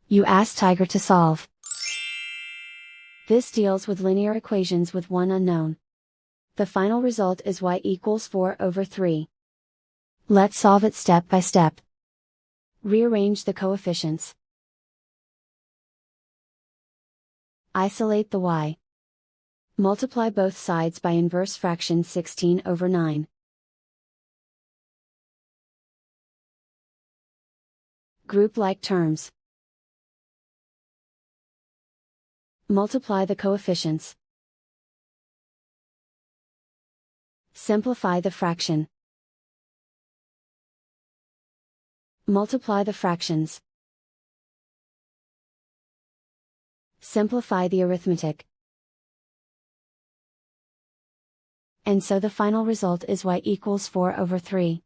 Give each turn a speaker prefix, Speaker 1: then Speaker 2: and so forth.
Speaker 1: You ask Tiger to solve. This deals with linear equations with one unknown. The final result is y equals 4/3. Let's solve it step by step. Rearrange the coefficients. Isolate the y. Multiply both sides by inverse fraction 16/9. Group like terms. Multiply the coefficients. Simplify the fraction. Multiply the fractions. Simplify the arithmetic. And so the final result is y equals 4/3.